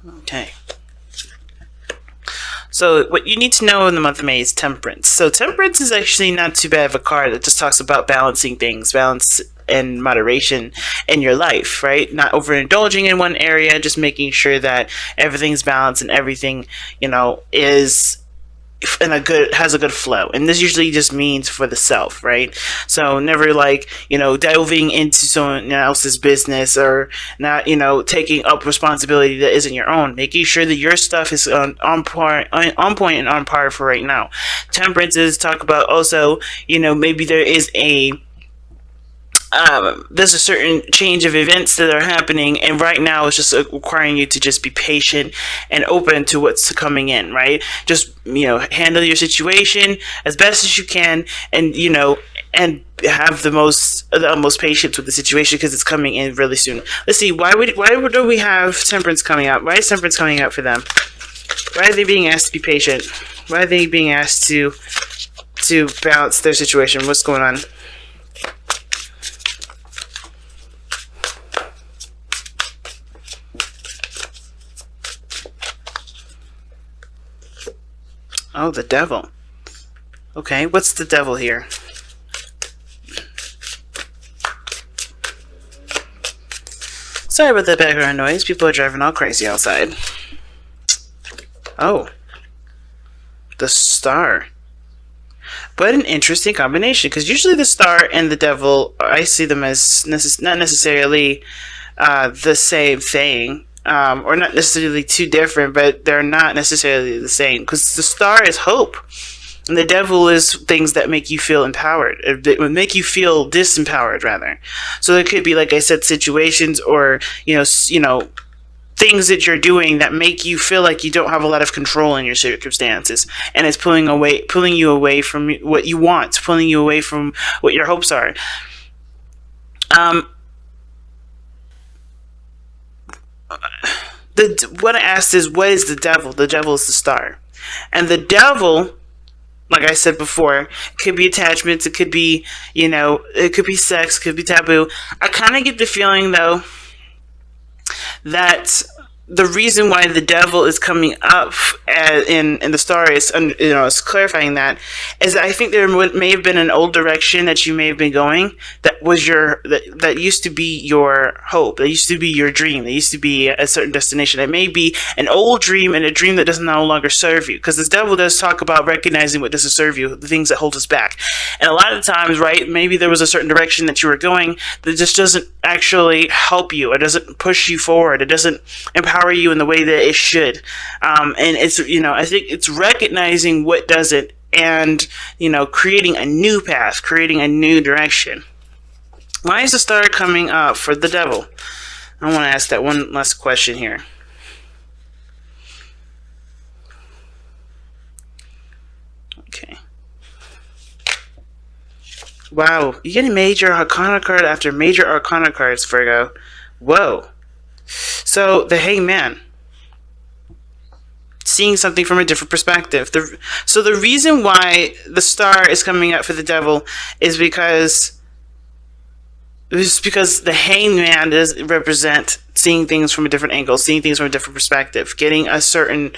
Okay. So what you need to know in the month of May is Temperance. So Temperance is actually not too bad of a card. It just talks about balancing things, balance and moderation in your life, right? Not overindulging in one area, just making sure that everything's balanced and everything, is in has a good flow. And this usually just means for the self, right? So never delving into someone else's business, or not taking up responsibility that isn't your own. Making sure that your stuff is on point and on par for right now. Temperances talk about also maybe there's a certain change of events that are happening, and right now it's just requiring you to just be patient and open to what's coming in, right? Just handle your situation as best as you can, and and have the utmost patience with the situation, because it's coming in really soon. Let's see, why do we have Temperance coming up? Why is Temperance coming up for them? Why are they being asked to be patient? Why are they being asked to balance their situation? What's going on? Oh, the devil. Okay, what's the devil here? Sorry about the background noise. People are driving all crazy outside. Oh. The Star. But an interesting combination, because usually the Star and the devil, I see them as not necessarily the same thing. Or not necessarily too different, but they're not necessarily the same. Because the Star is hope, and the devil is things that make you feel empowered. It would make you feel disempowered, rather. So there could be, like I said, situations or things that you're doing that make you feel like you don't have a lot of control in your circumstances, and it's pulling you away from what you want, pulling you away from what your hopes are. What I asked is, what is the devil? The devil is the Star. And the devil, like I said before, it could be attachments, it could be, it could be sex, it could be taboo. I kind of get the feeling, though, that the reason why the devil is coming up in the Star is, is clarifying that, is I think there may have been an old direction that you may have been going that was that used to be your hope, that used to be your dream, that used to be a certain destination. It may be an old dream, and a dream that doesn't no longer serve you, because this devil does talk about recognizing what doesn't serve you, the things that hold us back. And a lot of times, right, maybe there was a certain direction that you were going that just doesn't actually help you. It doesn't push you forward. It doesn't empower you in the way that it should. And it's, I think it's recognizing what doesn't, and, creating a new path, creating a new direction. Why is the Star coming up for the devil? I want to ask that one last question here. Okay. Wow, you get a major arcana card after major arcana cards, Virgo. Whoa. So, the Hangman. Seeing something from a different perspective. So the reason why the Star is coming up for the devil is because the Hangman does represent seeing things from a different angle, seeing things from a different perspective, getting a certain,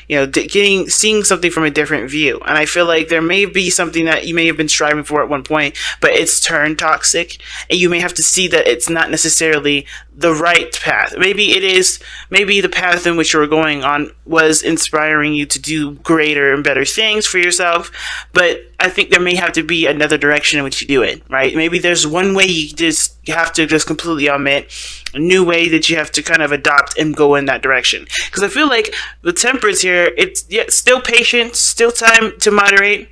seeing something from a different view. And I feel like there may be something that you may have been striving for at one point, but it's turned toxic, and you may have to see that it's not necessarily the right path. Maybe it is, maybe the path in which you were going on was inspiring you to do greater and better things for yourself, but I think there may have to be another direction in which you do it, right? Maybe there's one way you have to just completely omit, a new way that you have to kind of adopt and go in that direction. Because I feel like the Temperance here, it's still patient, still time to moderate,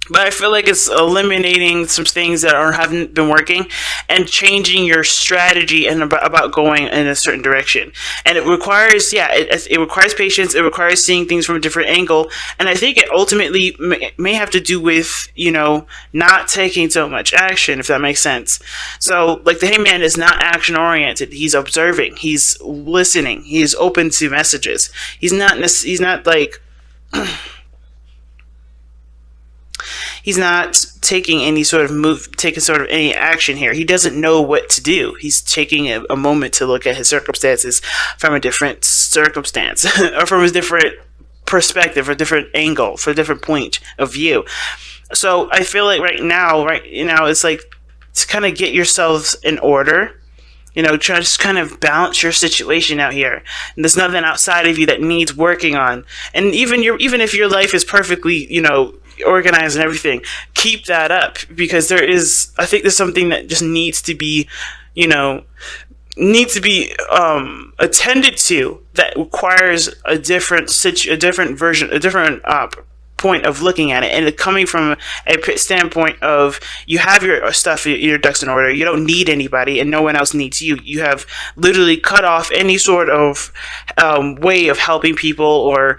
but I feel like it's eliminating some things that haven't been working, and changing your strategy and about going in a certain direction. And it requires, it requires patience. It requires seeing things from a different angle. And I think it ultimately may have to do with, not taking so much action, if that makes sense. So, like, the Hangman is not action oriented. He's observing. He's listening. He's open to messages. He's not like... he's not taking any sort of any action here. He doesn't know what to do. He's taking a moment to look at his circumstances from a different circumstance or from a different perspective or different angle, for a different point of view. So I feel like right now, it's like to kind of get yourselves in order. Try to just kind of balance your situation out here. And there's nothing outside of you that needs working on. And even if your life is perfectly, organized and everything, keep that up, because I think there's something that just needs to be, attended to, that requires a different point of looking at it, and coming from a standpoint of you have your stuff, your ducks in order. You don't need anybody, and no one else needs you. You have literally cut off any sort of way of helping people, or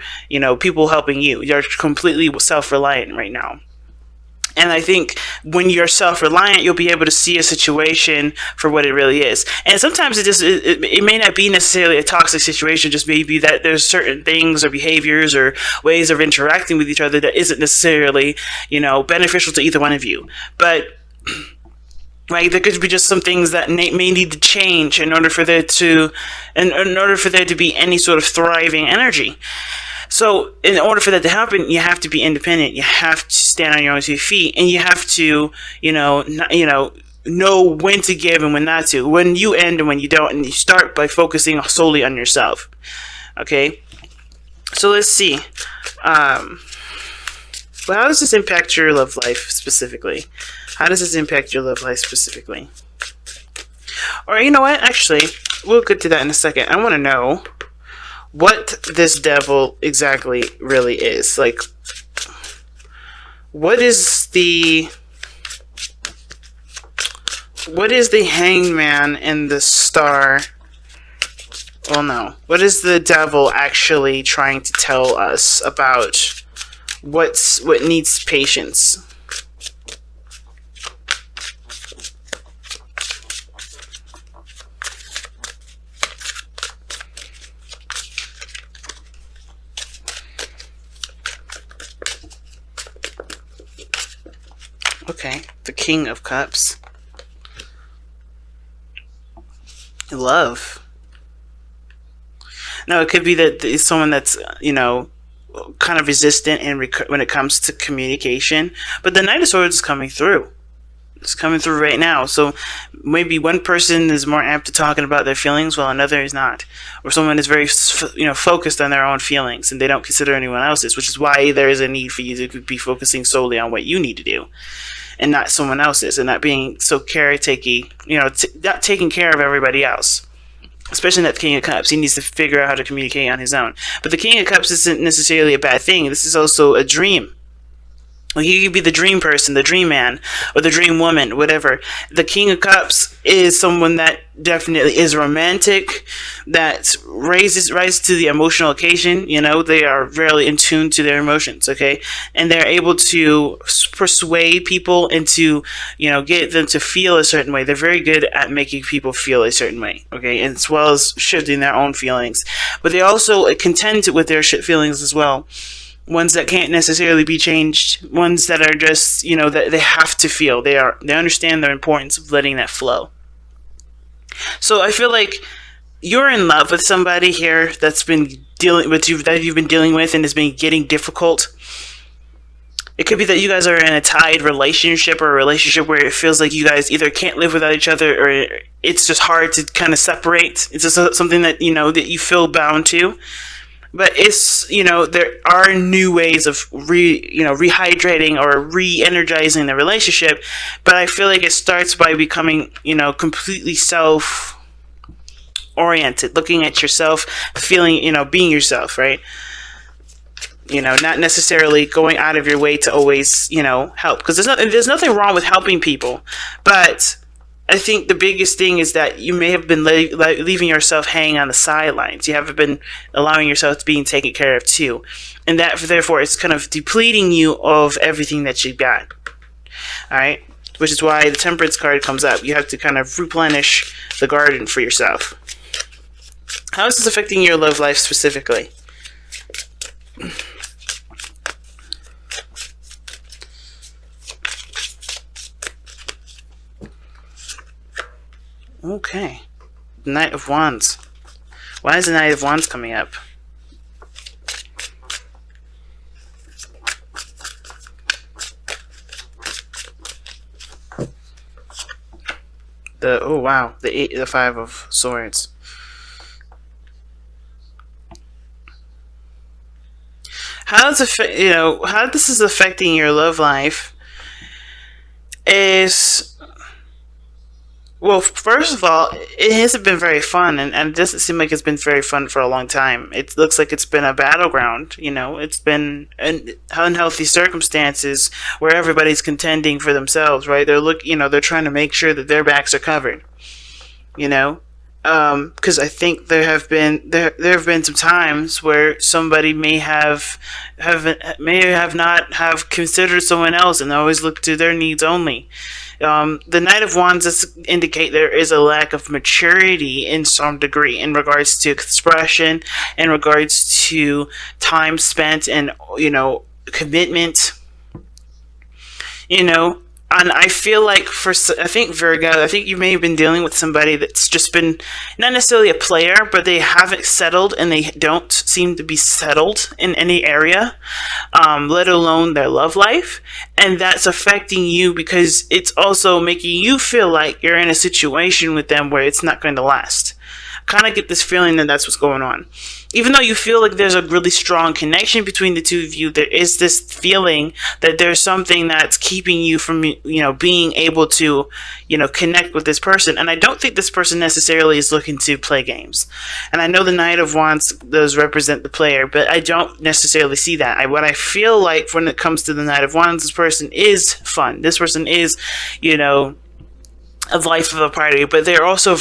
people helping you. You're completely self-reliant right now. And I think when you're self-reliant, you'll be able to see a situation for what it really is. And sometimes it may not be necessarily a toxic situation, just maybe that there's certain things or behaviors or ways of interacting with each other that isn't necessarily, beneficial to either one of you. But right, there could be just some things that may need to change in order for there to be any sort of thriving energy. So in order for that to happen, you have to be independent. You have to stand on your own 2 feet, and you have to, know when to give and when not to, when you end and when you don't, and you start by focusing solely on yourself. Okay? So let's see. Well, how does this impact your love life specifically? Or you know what? Actually, we'll get to that in a second. I want to know what this devil exactly really is. Like, what is the hangman and the star? Well, no. What is the devil actually trying to tell us about what needs patience? Okay, the King of Cups. Love. No, it could be that it's someone that's, kind of resistant when it comes to communication. But the Knight of Swords is coming through. It's coming through right now. So maybe one person is more apt to talking about their feelings while another is not. Or someone is very, focused on their own feelings and they don't consider anyone else's, which is why there is a need for you to be focusing solely on what you need to do and not someone else's, and not being so caretaking, not taking care of everybody else. Especially not the King of Cups. He needs to figure out how to communicate on his own. But the King of Cups isn't necessarily a bad thing. This is also a dream. Well, he could be the dream person, the dream man, or the dream woman, whatever. The King of Cups is someone that definitely is romantic, that rises to the emotional occasion. They are really in tune to their emotions, okay? And they're able to persuade people and to, get them to feel a certain way. They're very good at making people feel a certain way, okay? And as well as shifting their own feelings. But they also contend with their feelings as well. Ones that can't necessarily be changed, ones that are just, that they have to feel. They understand the importance of letting that flow. So I feel like you're in love with somebody here that's been that you've been dealing with and has been getting difficult. It could be that you guys are in a tied relationship, or a relationship where it feels like you guys either can't live without each other, or it's just hard to kind of separate. It's just something that, that you feel bound to. But it's, there are new ways of rehydrating or re-energizing the relationship. But I feel like it starts by becoming, completely self-oriented, looking at yourself, feeling, being yourself, right? Not necessarily going out of your way to always, help. Because there's nothing wrong with helping people. But I think the biggest thing is that you may have been leaving yourself hanging on the sidelines. You haven't been allowing yourself to being taken care of too. And that, therefore, it's kind of depleting you of everything that you've got. Alright? Which is why the Temperance card comes up. You have to kind of replenish the garden for yourself. How is this affecting your love life specifically? Okay. Knight of Wands. Why is the Knight of Wands coming up? Oh wow, the Five of Swords. How how this is affecting your love life is, well, first of all, it hasn't been very fun, and it doesn't seem like it's been very fun for a long time. It looks like it's been a battleground. It's been unhealthy circumstances where everybody's contending for themselves, right? They're trying to make sure that their backs are covered. Because I think there have been some times where somebody may have not have considered someone else and always look to their needs only. The Knight of Wands does indicate there is a lack of maturity in some degree in regards to expression, in regards to time spent, and commitment. And I feel like I think Virgo, I think you may have been dealing with somebody that's just been not necessarily a player, but they haven't settled, and they don't seem to be settled in any area, let alone their love life. And that's affecting you because it's also making you feel like you're in a situation with them where it's not going to last. Kind of get this feeling that that's what's going on. Even though you feel like there's a really strong connection between the two of you, there is this feeling that there's something that's keeping you from, being able to, connect with this person. And I don't think this person necessarily is looking to play games. And I know the Knight of Wands does represent the player, but I don't necessarily see that. What I feel like when it comes to the Knight of Wands, this person is fun. This person is, a life of a party, but they're also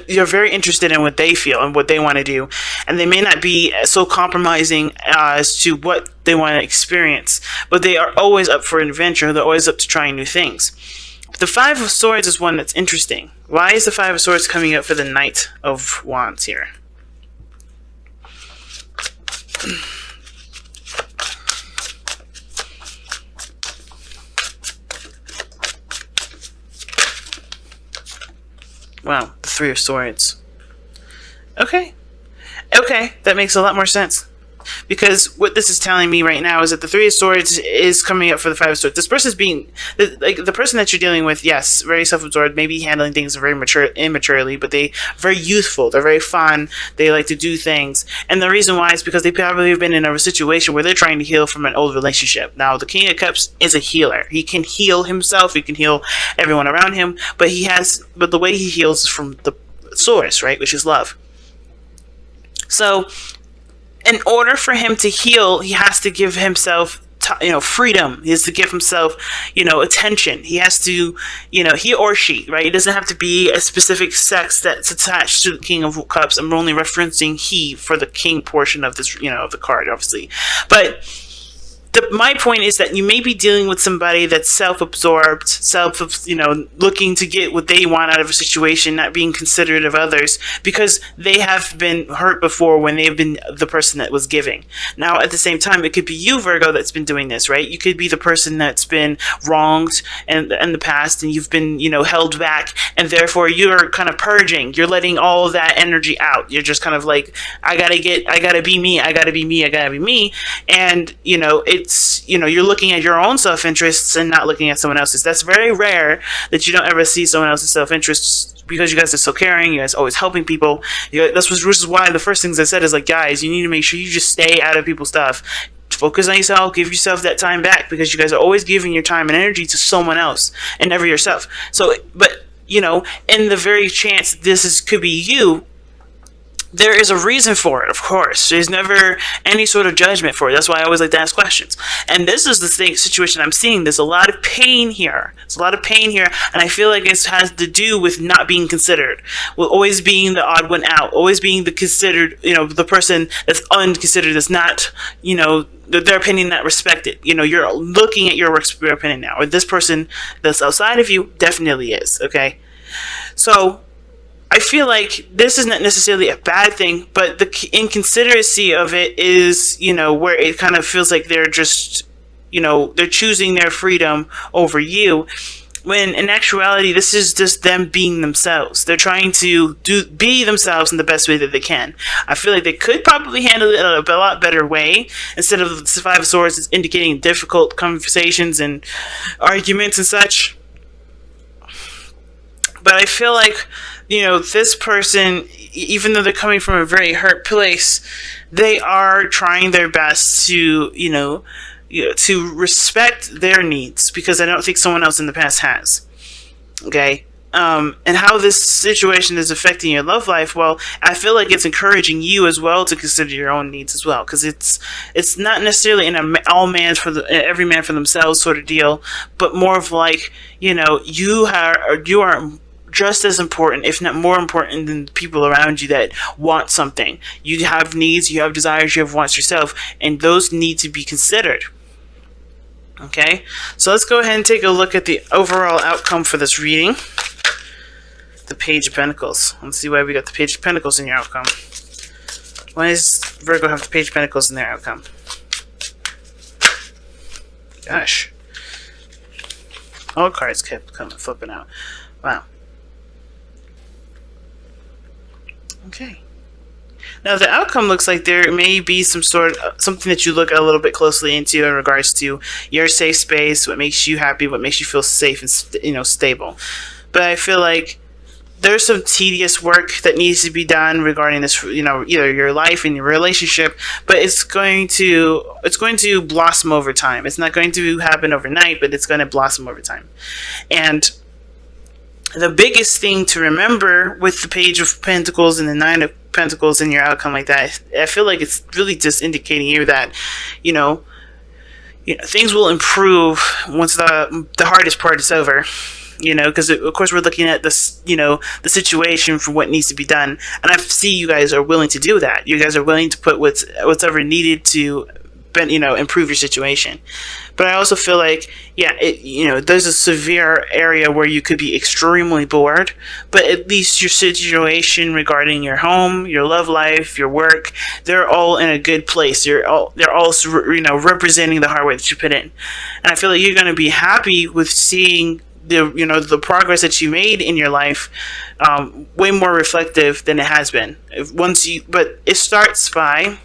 you're very interested in what they feel and what they want to do, and they may not be so compromising as to what they want to experience, but they are always up for an adventure. They're always up to trying new things. But the Five of Swords is one that's interesting. Why is the Five of Swords coming up for the Knight of Wands here? Wow, the Three of Swords. Okay, that makes a lot more sense. Because what this is telling me right now is that the Three of Swords is coming up for the Five of Swords. This person is being, the person that you're dealing with, yes, very self-absorbed, maybe handling things very immaturely, but they're very youthful, they're very fun, they like to do things. And the reason why is because they probably have been in a situation where they're trying to heal from an old relationship. Now, the King of Cups is a healer. He can heal himself, he can heal everyone around him, but the way he heals is from the source, right, which is love. So, in order for him to heal, he has to give himself, freedom. He has to give himself, attention. He has to, he or she, right? It doesn't have to be a specific sex that's attached to the King of Cups. I'm only referencing he for the king portion of this, of the card, obviously. But my point is that you may be dealing with somebody that's self-absorbed, looking to get what they want out of a situation, not being considerate of others, because they have been hurt before when they've been the person that was giving. Now, at the same time, it could be you, Virgo, that's been doing this, right? You could be the person that's been wronged in the past, and you've been, held back, and therefore you're kind of purging. You're letting all of that energy out. You're just kind of like, I gotta be me, and, you're looking at your own self-interests and not looking at someone else's. That's very rare that you don't ever see someone else's self-interests, because you guys are so caring. You guys are always helping people. Which is why the first things I said is like, guys, you need to make sure you just stay out of people's stuff. Focus on yourself. Give yourself that time back, because you guys are always giving your time and energy to someone else and never yourself. So, but in the very chance could be you, there is a reason for it, of course. There's never any sort of judgment for it. That's why I always like to ask questions. And this is the situation I'm seeing. There's a lot of pain here. And I feel like it has to do with not being considered, with always being the odd one out, always being the considered, the person that's unconsidered, that's not, their opinion not respected. You're looking at your opinion now, or this person that's outside of you definitely is, okay? So, I feel like this is not necessarily a bad thing, but the inconsideracy of it is, where it kind of feels like they're just, they're choosing their freedom over you. when in actuality this is just them being themselves. They're trying to be themselves in the best way that they can. I feel like they could probably handle it in a lot better way, instead of the Five of Swords is indicating difficult conversations and arguments and such. But I feel like, this person, even though they're coming from a very hurt place, they are trying their best to, to respect their needs, because I don't think someone else in the past has. Okay? And how this situation is affecting your love life, well, I feel like it's encouraging you as well to consider your own needs as well, because it's not necessarily in every man for themselves sort of deal, but more of like, you are just as important, if not more important, than the people around you that want something. You have needs, you have desires, you have wants yourself, and those need to be considered. Okay, so let's go ahead and take a look at the overall outcome for this reading. The Page of Pentacles. Let's see why we got the Page of Pentacles in your outcome. Why does Virgo have the Page of Pentacles in their outcome? Gosh. All cards kept flipping out. Wow. Okay. Now the outcome looks like there may be something that you look a little bit closely into in regards to your safe space, what makes you happy, what makes you feel safe and stable. But I feel like there's some tedious work that needs to be done regarding this, either your life and your relationship, but it's going to blossom over time. It's not going to happen overnight, but it's going to blossom over time. And the biggest thing to remember with the Page of Pentacles and the Nine of Pentacles in your outcome like that, I feel like it's really just indicating here that, things will improve once the hardest part is over. Because of course we're looking at this, the situation for what needs to be done, and I see you guys are willing to do that. You guys are willing to put what's ever needed to, improve your situation. But I also feel like, there's a severe area where you could be extremely bored, but at least your situation regarding your home, your love life, your work, they're all in a good place. They're all representing the hard work that you put in. And I feel like you're going to be happy with seeing the progress that you made in your life, way more reflective than it has been. But it starts by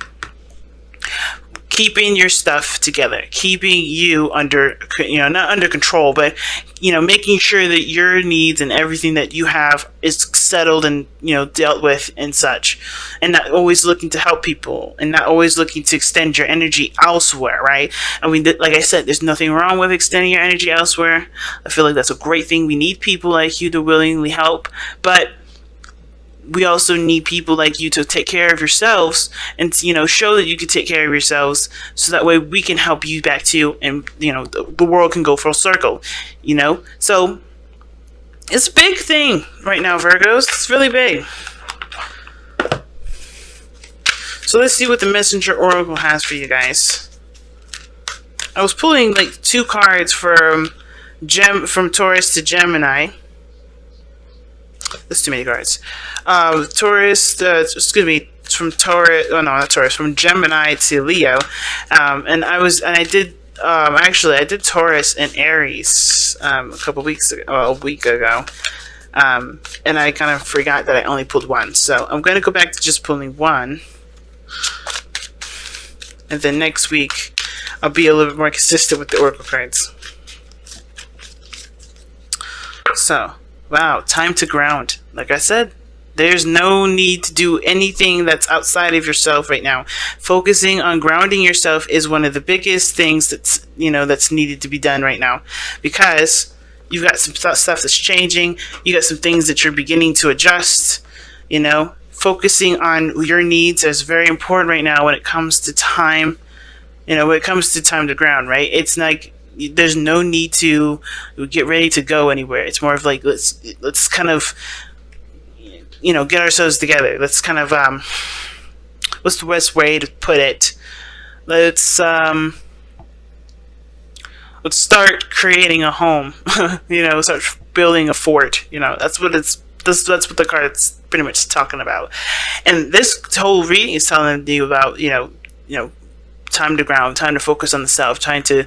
keeping your stuff together, keeping you under, not under control, but, making sure that your needs and everything that you have is settled and, dealt with and such, and not always looking to help people and not always looking to extend your energy elsewhere, right? I mean, like I said, there's nothing wrong with extending your energy elsewhere. I feel like that's a great thing. We need people like you to willingly help, but we also need people like you to take care of yourselves and, show that you can take care of yourselves, so that way we can help you back too, and, the world can go full circle, So it's a big thing right now, Virgos. It's really big. So let's see what the Messenger Oracle has for you guys. I was pulling like 2 cards from Taurus to Gemini. That's too many cards. From Gemini to Leo. I did Taurus and Aries a week ago. And I kind of forgot that I only pulled 1. So I'm going to go back to just pulling 1. And then next week, I'll be a little bit more consistent with the Oracle cards. So, wow, time to ground. Like I said, there's no need to do anything that's outside of yourself right now. Focusing on grounding yourself is one of the biggest things that's needed to be done right now, because you've got some stuff that's changing. You got some things that you're beginning to adjust. Focusing on your needs is very important right now when it comes to time. When it comes to time to ground, right? It's like there's no need to get ready to go anywhere. It's more of like let's kind of get ourselves together. Let's kind of what's the best way to put it? Let's start creating a home. Start building a fort. That's what the card's pretty much talking about. And this whole reading is telling you about time to ground, time to focus on the self, trying to